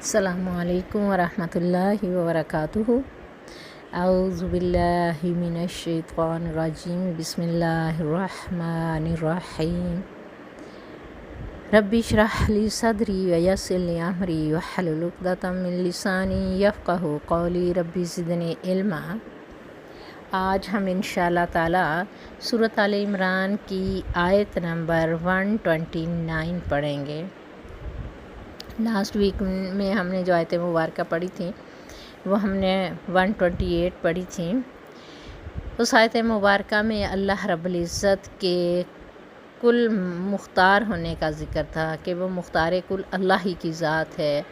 السلام علیکم ورحمۃ اللہ وبرکاتہ۔ اعوذ باللہ من الشیطان الرجیم، بسم اللہ الرحمن الرحیم۔ رب اشرح لی صدری ویسر لی امری واحلل عقدۃ من لسانی یفقہوا قولی، رب زدنی علما۔ آج ہم انشاءاللہ تعالی سورۃ آل عمران کی آیت نمبر 129 پڑھیں گے۔ لاسٹ ویک میں ہم نے جو آیتیں مبارکہ پڑھی تھیں وہ ہم نے 128 پڑھی تھیں۔ اس آیت مبارکہ میں اللہ رب العزت کے کل مختار ہونے کا ذکر تھا کہ وہ مختار کل اللہ ہی کی ذات ہے،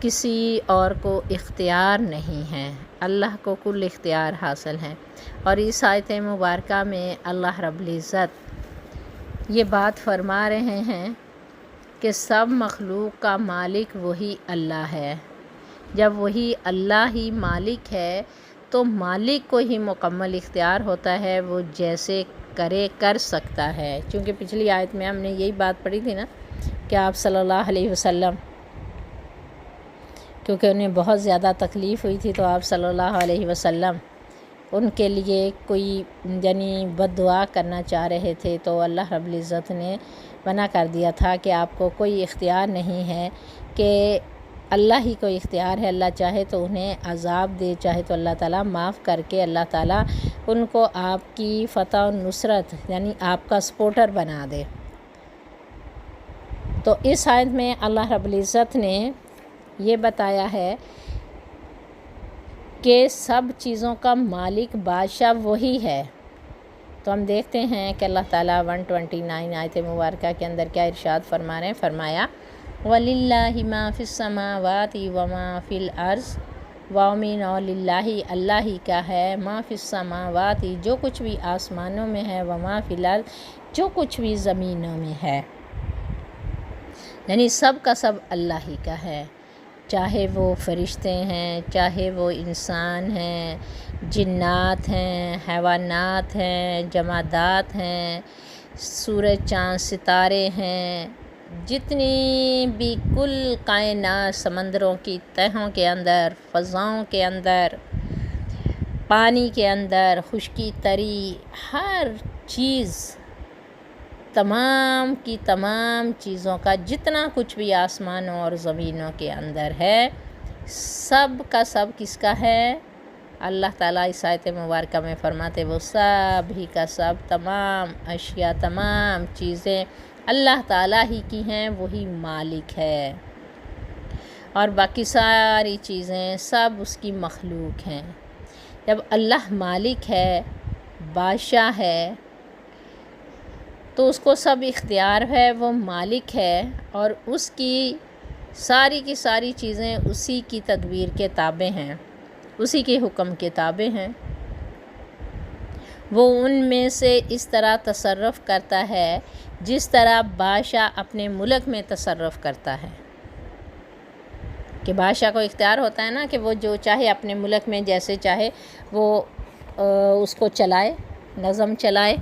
کسی اور کو اختیار نہیں ہے، اللہ کو کل اختیار حاصل ہے۔ اور اس آیت مبارکہ میں اللہ رب العزت یہ بات فرما رہے ہیں کہ سب مخلوق کا مالک وہی اللہ ہے۔ جب وہی اللہ ہی مالک ہے تو مالک کو ہی مکمل اختیار ہوتا ہے، وہ جیسے کر سکتا ہے۔ چونکہ پچھلی آیت میں ہم نے یہی بات پڑھی تھی نا کہ آپ صلی اللہ علیہ وسلم، کیونکہ انہیں بہت زیادہ تکلیف ہوئی تھی تو آپ صلی اللہ علیہ وسلم ان کے لیے کوئی بد دعا کرنا چاہ رہے تھے تو اللہ رب العزت نے منع کر دیا تھا کہ آپ کو کوئی اختیار نہیں ہے، کہ اللہ ہی کو اختیار ہے، اللہ چاہے تو انہیں عذاب دے، چاہے تو اللہ تعالیٰ معاف کر کے اللہ تعالیٰ ان کو آپ کی فتح و نصرت آپ کا سپورٹر بنا دے۔ تو اس آیت میں اللہ رب العزت نے یہ بتایا ہے کہ سب چیزوں کا مالک بادشاہ وہی ہے۔ تو ہم دیکھتے ہیں کہ اللہ تعالیٰ 129 آیت مبارکہ کے اندر کیا ارشاد فرما رہے ہیں۔ فرمایا وَلِلَّهِ مَا فِي السَّمَاوَاتِ وَمَا فِي الْأَرْضِ، وَمِنْ لِلَّهِ اللہ ہی کا ہے، مَا فِي السَّمَاوَاتِ جو کچھ بھی آسمانوں میں ہے، وَمَا فِي الْأَرْضِ جو کچھ بھی زمینوں میں ہے، یعنی سب کا سب اللہ ہی کا ہے، چاہے وہ فرشتے ہیں، چاہے وہ انسان ہیں، جنات ہیں، حیوانات ہیں، جمادات ہیں، سورج چاند ستارے ہیں، جتنی بھی کل کائنات، سمندروں کی تہوں کے اندر، فضاؤں کے اندر، پانی کے اندر، خشکی تری، ہر چیز، تمام کی تمام چیزوں کا جتنا کچھ بھی آسمانوں اور زمینوں کے اندر ہے، سب کا سب کس کا ہے؟ اللہ تعالیٰ اس آیت مبارکہ میں فرماتے وہ سب ہی کا سب، تمام اشیاء، تمام چیزیں اللہ تعالیٰ ہی کی ہیں، وہی مالک ہے، اور باقی ساری چیزیں سب اس کی مخلوق ہیں۔ جب اللہ مالک ہے، بادشاہ ہے، تو اس کو سب اختیار ہے، وہ مالک ہے، اور اس کی ساری چیزیں اسی کی تدبیر کے تابع ہیں، اسی کے حکم کے تابع ہیں۔ وہ ان میں سے اس طرح تصرف کرتا ہے جس طرح بادشاہ اپنے ملک میں تصرف کرتا ہے، کہ بادشاہ کو اختیار ہوتا ہے نا کہ وہ جو چاہے اپنے ملک میں جیسے چاہے وہ اس کو چلائے، نظم چلائے۔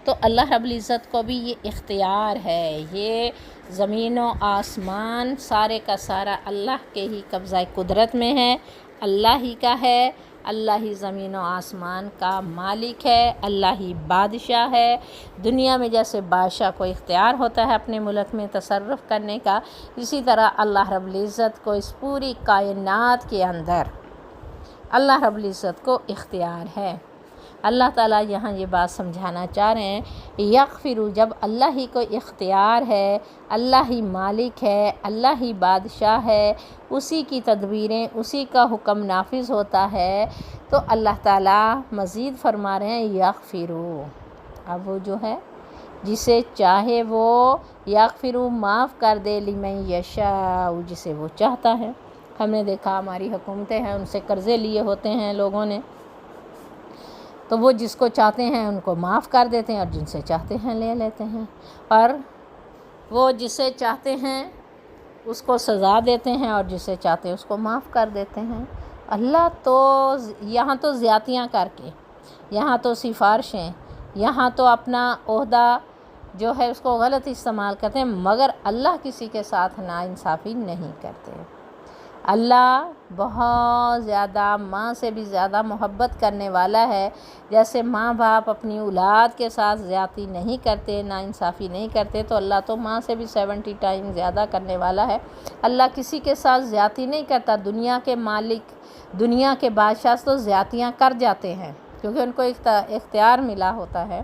تو اللہ رب العزت کو بھی یہ اختیار ہے، یہ زمین و آسمان سارے کا سارا اللہ کے ہی قبضہ قدرت میں ہے، اللہ ہی کا ہے، اللہ ہی زمین و آسمان کا مالک ہے، اللہ ہی بادشاہ ہے۔ دنیا میں جیسے بادشاہ کو اختیار ہوتا ہے اپنے ملک میں تصرف کرنے کا، اسی طرح اللہ رب العزت کو اس پوری کائنات کے اندر اللہ رب العزت کو اختیار ہے۔ اللہ تعالیٰ یہاں یہ بات سمجھانا چاہ رہے ہیں، یغفروا، جب اللہ ہی کو اختیار ہے، اللہ ہی مالک ہے، اللہ ہی بادشاہ ہے، اسی کی تدبیریں، اسی کا حکم نافذ ہوتا ہے، تو اللہ تعالیٰ مزید فرما رہے ہیں یغفروا، اب وہ جو ہے جسے چاہے وہ یغفروا معاف کر دے، لمن یشاء جسے وہ چاہتا ہے۔ ہم نے دیکھا ہماری حکومتیں ہیں، ان سے قرضے لیے ہوتے ہیں لوگوں نے، تو وہ جس کو چاہتے ہیں ان کو معاف کر دیتے ہیں، اور جن سے چاہتے ہیں لے لیتے ہیں، اور وہ جسے چاہتے ہیں اس کو سزا دیتے ہیں، اور جسے چاہتے ہیں اس کو معاف کر دیتے ہیں۔ اللہ تو یہاں تو زیادتیاں کر کے، یہاں تو سفارشیں، یہاں تو اپنا عہدہ جو ہے اس کو غلط استعمال کرتے ہیں، مگر اللہ کسی کے ساتھ ناانصافی نہیں کرتے۔ اللہ بہت زیادہ ماں سے بھی زیادہ محبت کرنے والا ہے۔ جیسے ماں باپ اپنی اولاد کے ساتھ زیادتی نہیں کرتے، ناانصافی نہیں کرتے، تو اللہ تو ماں سے بھی 70 ٹائم زیادہ کرنے والا ہے۔ اللہ کسی کے ساتھ زیادتی نہیں کرتا۔ دنیا کے مالک، دنیا کے بادشاہ تو زیادتیاں کر جاتے ہیں، کیونکہ ان کو اختیار ملا ہوتا ہے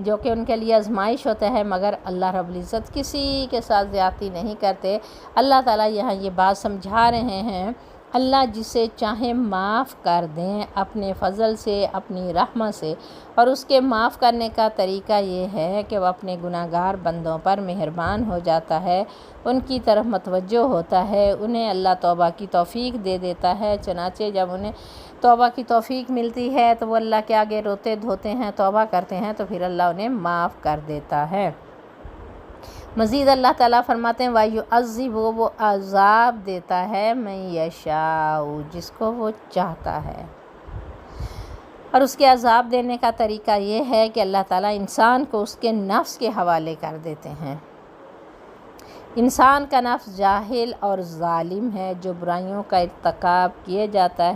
جو کہ ان کے لیے آزمائش ہوتا ہے، مگر اللہ رب العزت کسی کے ساتھ زیادتی نہیں کرتے۔ اللہ تعالیٰ یہاں یہ بات سمجھا رہے ہیں، اللہ جسے چاہے معاف کر دیں اپنے فضل سے، اپنی رحمت سے، اور اس کے معاف کرنے کا طریقہ یہ ہے کہ وہ اپنے گناہگار بندوں پر مہربان ہو جاتا ہے، ان کی طرف متوجہ ہوتا ہے، انہیں اللہ توبہ کی توفیق دے دیتا ہے۔ چنانچہ جب انہیں توبہ کی توفیق ملتی ہے تو وہ اللہ کے آگے روتے دھوتے ہیں، توبہ کرتے ہیں، تو پھر اللہ انہیں معاف کر دیتا ہے۔ مزید اللہ تعالیٰ فرماتے ہیں وَيُعَذِّبُ، وہ عذاب دیتا ہے مَن یشاء، جس کو وہ چاہتا ہے۔ اور اس کے عذاب دینے کا طریقہ یہ ہے کہ اللہ تعالیٰ انسان کو اس کے نفس کے حوالے کر دیتے ہیں۔ انسان کا نفس جاہل اور ظالم ہے، جو برائیوں کا ارتکاب کیے جاتا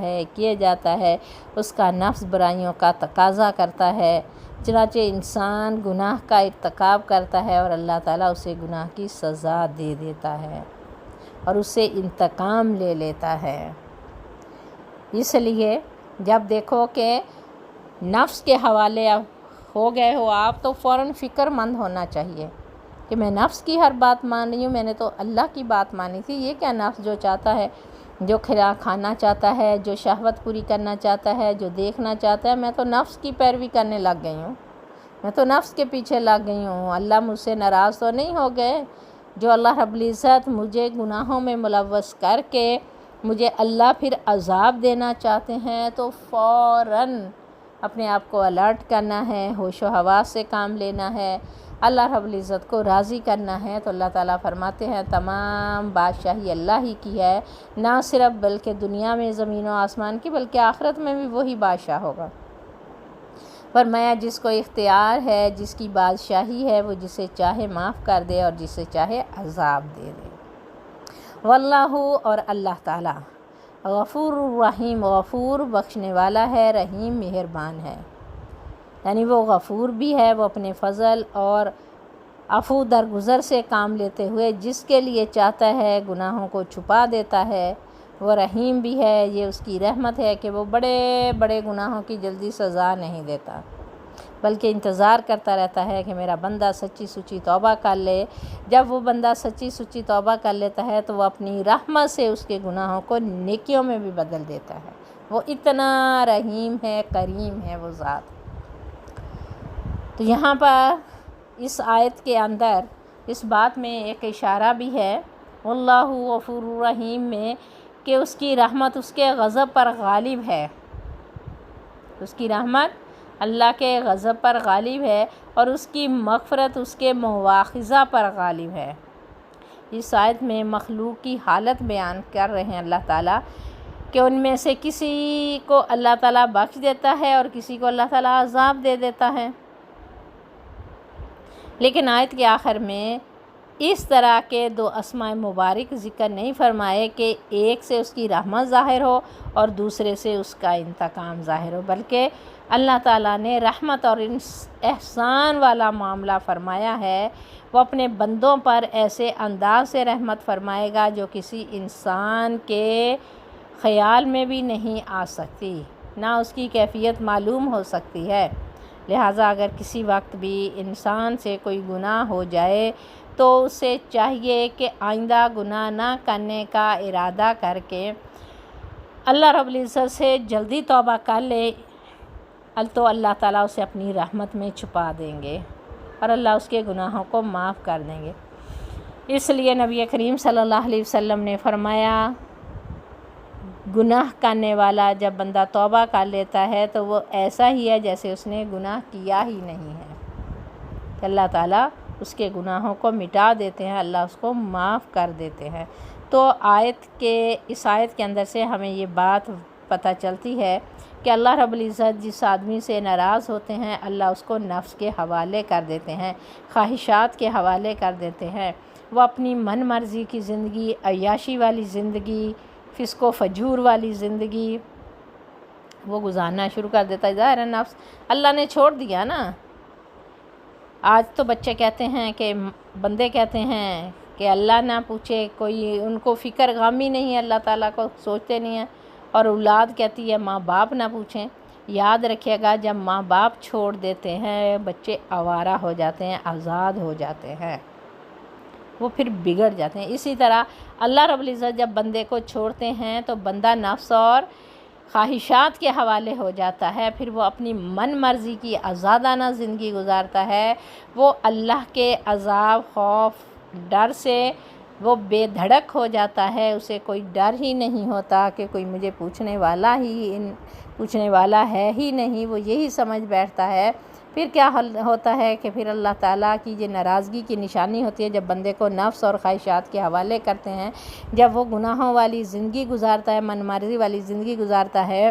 ہے، اس کا نفس برائیوں کا تقاضا کرتا ہے، چنانچہ انسان گناہ کا ارتکاب کرتا ہے اور اللہ تعالیٰ اسے گناہ کی سزا دے دیتا ہے اور اس سے انتقام لے لیتا ہے۔ اس لیے جب دیکھو کہ نفس کے حوالے ہو گئے ہو آپ، تو فوراً فکر مند ہونا چاہیے کہ میں نفس کی ہر بات مان رہی ہوں، میں نے تو اللہ کی بات مانی تھی۔ یہ کیا نفس جو چاہتا ہے، جو کھانا چاہتا ہے، جو شہوت پوری کرنا چاہتا ہے، جو دیکھنا چاہتا ہے، میں تو نفس کی پیروی کرنے لگ گئی ہوں، میں تو نفس کے پیچھے لگ گئی ہوں۔ اللہ مجھ سے ناراض تو نہیں ہو گئے؟ جو اللہ رب العزت مجھے گناہوں میں ملوث کر کے مجھے اللہ پھر عذاب دینا چاہتے ہیں، تو فوراً اپنے آپ کو الرٹ کرنا ہے، ہوش و حواس سے کام لینا ہے، اللہ رب العزت کو راضی کرنا ہے۔ تو اللہ تعالیٰ فرماتے ہیں تمام بادشاہی اللہ ہی کی ہے، نہ صرف بلکہ دنیا میں زمین و آسمان کی، بلکہ آخرت میں بھی وہی بادشاہ ہوگا۔ فرمایا جس کو اختیار ہے، جس کی بادشاہی ہے، وہ جسے چاہے معاف کر دے اور جسے چاہے عذاب دے دے۔ واللہ، اور اللہ تعالیٰ غفور الرحیم، غفور بخشنے والا ہے، رحیم مہربان ہے۔ یعنی وہ غفور بھی ہے، وہ اپنے فضل اور عفو درگزر سے کام لیتے ہوئے جس کے لیے چاہتا ہے گناہوں کو چھپا دیتا ہے۔ وہ رحیم بھی ہے، یہ اس کی رحمت ہے کہ وہ بڑے بڑے گناہوں کی جلدی سزا نہیں دیتا، بلکہ انتظار کرتا رہتا ہے کہ میرا بندہ سچی سچی توبہ کر لے۔ جب وہ بندہ سچی سچی توبہ کر لیتا ہے تو وہ اپنی رحمت سے اس کے گناہوں کو نیکیوں میں بھی بدل دیتا ہے۔ وہ اتنا رحیم ہے، کریم ہے وہ ذات۔ تو یہاں پر اس آیت کے اندر اس بات میں ایک اشارہ بھی ہے واللہ غفور الرحیم میں، کہ اس کی رحمت اس کے غضب پر غالب ہے، اس کی رحمت اللہ کے غضب پر غالب ہے اور اس کی مغفرت اس کے مواخذہ پر غالب ہے۔ اس آیت میں مخلوق کی حالت بیان کر رہے ہیں اللہ تعالیٰ کہ ان میں سے کسی کو اللہ تعالیٰ بخش دیتا ہے اور کسی کو اللہ تعالیٰ عذاب دے دیتا ہے، لیکن آیت کے آخر میں اس طرح کے دو اسماء مبارک ذکر نہیں فرمائے کہ ایک سے اس کی رحمت ظاہر ہو اور دوسرے سے اس کا انتقام ظاہر ہو، بلکہ اللہ تعالیٰ نے رحمت اور احسان والا معاملہ فرمایا ہے۔ وہ اپنے بندوں پر ایسے انداز سے رحمت فرمائے گا جو کسی انسان کے خیال میں بھی نہیں آ سکتی، نہ اس کی کیفیت معلوم ہو سکتی ہے۔ لہٰذا اگر کسی وقت بھی انسان سے کوئی گناہ ہو جائے تو اسے چاہیے کہ آئندہ گناہ نہ کرنے کا ارادہ کر کے اللہ رب العزت سے جلدی توبہ کر لے، تو اللہ تعالیٰ اسے اپنی رحمت میں چھپا دیں گے اور اللہ اس کے گناہوں کو معاف کر دیں گے۔ اس لیے نبی کریم صلی اللہ علیہ وسلم نے فرمایا گناہ کرنے والا جب بندہ توبہ کر لیتا ہے تو وہ ایسا ہی ہے جیسے اس نے گناہ کیا ہی نہیں ہے، کہ اللہ تعالیٰ اس کے گناہوں کو مٹا دیتے ہیں، اللہ اس کو معاف کر دیتے ہیں۔ تو اس آیت کے اندر سے ہمیں یہ بات پتہ چلتی ہے کہ اللہ رب العزت جس آدمی سے ناراض ہوتے ہیں اللہ اس کو نفس کے حوالے کر دیتے ہیں، خواہشات کے حوالے کر دیتے ہیں۔ وہ اپنی من مرضی کی زندگی، عیاشی والی زندگی فسق و فجور والی زندگی وہ گزارنا شروع کر دیتا ہے۔ ظاہر نفس اللہ نے چھوڑ دیا نا۔ آج تو بچے کہتے ہیں کہ بندے کہتے ہیں کہ اللہ نہ پوچھے، کوئی ان کو فکر غم ہی نہیں ہے، اللہ تعالیٰ کو سوچتے نہیں ہیں، اور اولاد کہتی ہے ماں باپ نہ پوچھیں۔ یاد رکھیے گا، جب ماں باپ چھوڑ دیتے ہیں بچے آوارہ ہو جاتے ہیں، آزاد ہو جاتے ہیں، وہ پھر بگڑ جاتے ہیں۔ اسی طرح اللہ رب العزت جب بندے کو چھوڑتے ہیں تو بندہ نفس اور خواہشات کے حوالے ہو جاتا ہے، پھر وہ اپنی من مرضی کی آزادانہ زندگی گزارتا ہے۔ وہ اللہ کے عذاب، خوف، ڈر سے وہ بے دھڑک ہو جاتا ہے، اسے کوئی ڈر ہی نہیں ہوتا کہ کوئی مجھے پوچھنے والا ہے ہی نہیں، وہ یہی سمجھ بیٹھتا ہے۔ پھر کیا حل ہوتا ہے کہ پھر اللہ تعالیٰ کی یہ ناراضگی کی نشانی ہوتی ہے جب بندے کو نفس اور خواہشات کے حوالے کرتے ہیں، جب وہ گناہوں والی زندگی گزارتا ہے، من مرضی والی زندگی گزارتا ہے،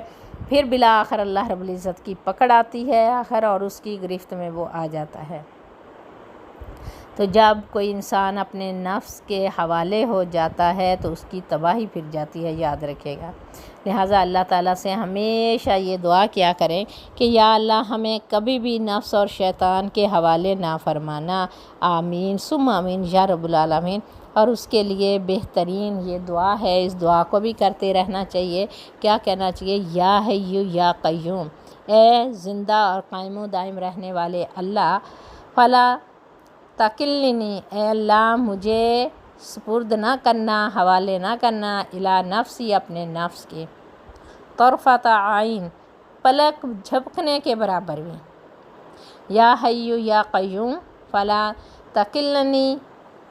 پھر بالآخر اللہ رب العزت کی پکڑ آتی ہے آخر، اور اس کی گرفت میں وہ آ جاتا ہے۔ تو جب کوئی انسان اپنے نفس کے حوالے ہو جاتا ہے تو اس کی تباہی پھر جاتی ہے، یاد رکھے گا۔ لہٰذا اللہ تعالیٰ سے ہمیشہ یہ دعا کیا کریں کہ یا اللہ ہمیں کبھی بھی نفس اور شیطان کے حوالے نہ فرمانا، آمین ثم آمین یا رب العالمین۔ اور اس کے لیے بہترین یہ دعا ہے، اس دعا کو بھی کرتے رہنا چاہیے۔ کیا کہنا چاہیے؟ یا حیّ یا قیوم، اے زندہ اور قائم و دائم رہنے والے اللہ، فلا تکلنی، اے اللہ مجھے سپرد نہ کرنا، حوالے نہ کرنا، الی نفسی، اپنے نفس کے، طرفۃ عین، پلک جھپکنے کے برابر بھی۔ یا حیّ یا قیوم فلا تکلنی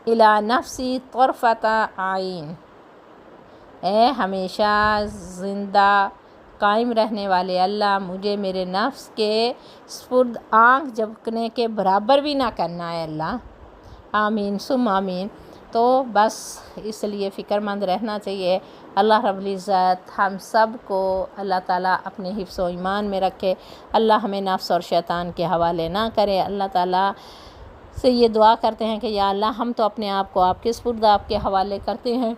الی نفسی طرفۃ عین، اے ہمیشہ زندہ قائم رہنے والے اللہ، مجھے میرے نفس کے سپرد آنکھ جھپکنے کے برابر بھی نہ کرنا ہے اللہ، آمین ثم آمین۔ تو بس اس لیے فکر مند رہنا چاہیے۔ اللہ رب العزت ہم سب کو اللہ تعالیٰ اپنے حفظ و ایمان میں رکھے، اللہ ہمیں نفس اور شیطان کے حوالے نہ کرے۔ اللہ تعالیٰ سے یہ دعا کرتے ہیں کہ یا اللہ ہم تو اپنے آپ کو آپ کے سپرد، آپ کے حوالے کرتے ہیں،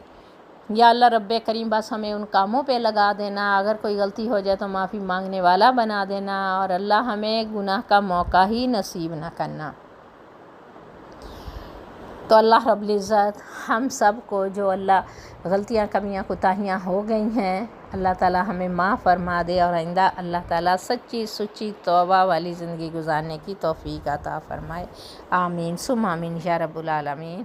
یا اللہ رب کریم بس ہمیں ان کاموں پہ لگا دینا، اگر کوئی غلطی ہو جائے تو معافی مانگنے والا بنا دینا، اور اللہ ہمیں گناہ کا موقع ہی نصیب نہ کرنا۔ تو اللہ رب العزت ہم سب کو جو اللہ غلطیاں، کمیاں، کوتاہیاں ہو گئی ہیں، اللہ تعالیٰ ہمیں معاف فرما دے، اور آئندہ اللہ تعالیٰ سچی سچی توبہ والی زندگی گزارنے کی توفیق عطا فرمائے، آمین ثم آمین یا رب العالمین۔